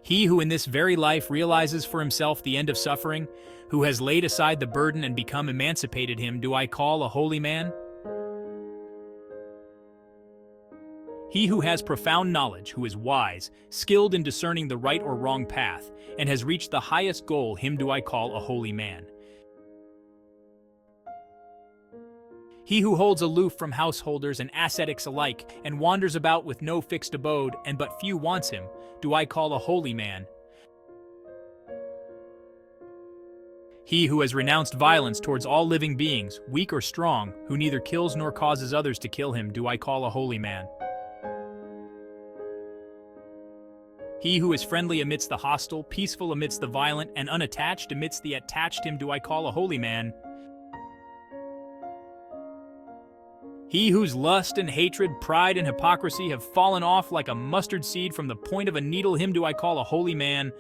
He who in this very life realizes for himself the end of suffering, who has laid aside the burden and become emancipated, him do I call a holy man? He who has profound knowledge, who is wise, skilled in discerning the right or wrong path, and has reached the highest goal, him do I call a holy man. He who holds aloof from householders and ascetics alike, and wanders about with no fixed abode, and but few wants him, do I call a holy man. He who has renounced violence towards all living beings, weak or strong, who neither kills nor causes others to kill him, do I call a holy man. He who is friendly amidst the hostile, peaceful amidst the violent, and unattached amidst the attached, him do I call a holy man. He whose lust and hatred, pride and hypocrisy have fallen off like a mustard seed from the point of a needle, him do I call a holy man.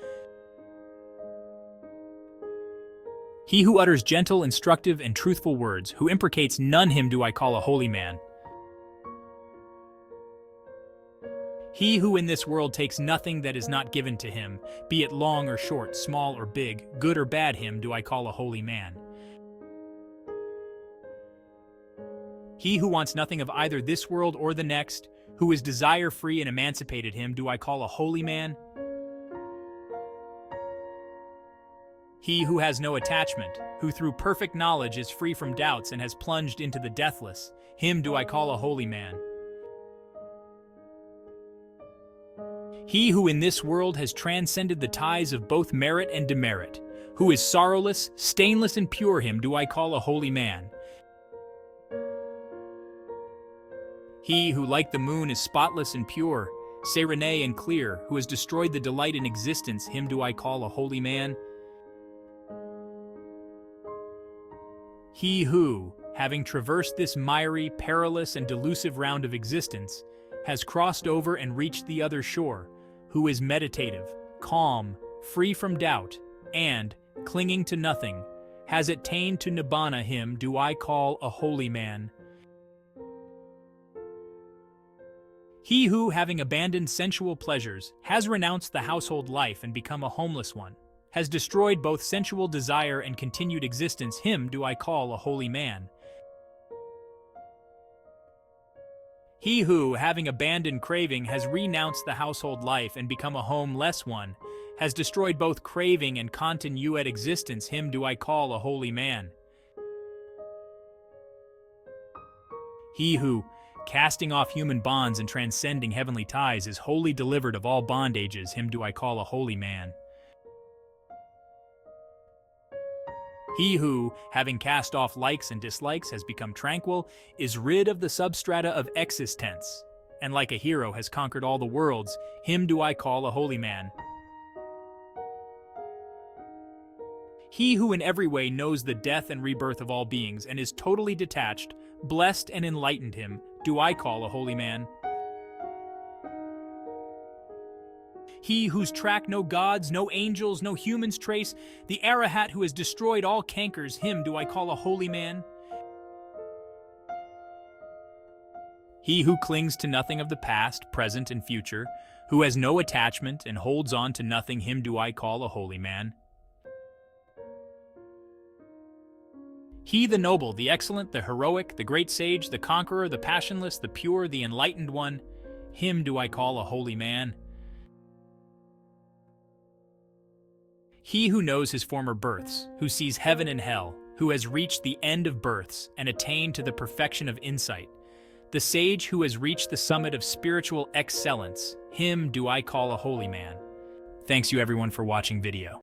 He who utters gentle, instructive, and truthful words, who imprecates none, him do I call a holy man. He who in this world takes nothing that is not given to him, be it long or short, small or big, good or bad, him do I call a holy man. He who wants nothing of either this world or the next, who is desire-free and emancipated, him do I call a holy man. He who has no attachment, who through perfect knowledge is free from doubts and has plunged into the deathless, him do I call a holy man. He who in this world has transcended the ties of both merit and demerit, who is sorrowless, stainless, and pure, him do I call a holy man. He who like the moon is spotless and pure, serene and clear, who has destroyed the delight in existence, him do I call a holy man. He who, having traversed this miry, perilous, and delusive round of existence, has crossed over and reached the other shore, who is meditative, calm, free from doubt, and, clinging to nothing, has attained to nibbana, him do I call a holy man. He who, having abandoned sensual pleasures, has renounced the household life and become a homeless one, has destroyed both sensual desire and continued existence, him do I call a holy man. He who, having abandoned craving, has renounced the household life and become a homeless one, has destroyed both craving and continued existence, him do I call a holy man. He who, casting off human bonds and transcending heavenly ties, is wholly delivered of all bondages, him do I call a holy man. He who, having cast off likes and dislikes, has become tranquil, is rid of the substrata of existence, and like a hero has conquered all the worlds, him do I call a holy man. He who in every way knows the death and rebirth of all beings and is totally detached, blessed and enlightened, him do I call a holy man. He whose track no gods, no angels, no humans trace, the arahat who has destroyed all cankers, him do I call a holy man. He who clings to nothing of the past, present, and future, who has no attachment and holds on to nothing, him do I call a holy man. He the noble, the excellent, the heroic, the great sage, the conqueror, the passionless, the pure, the enlightened one, him do I call a holy man. He who knows his former births, who sees heaven and hell, who has reached the end of births and attained to the perfection of insight, the sage who has reached the summit of spiritual excellence, him do I call a holy man. Thanks you everyone for watching video.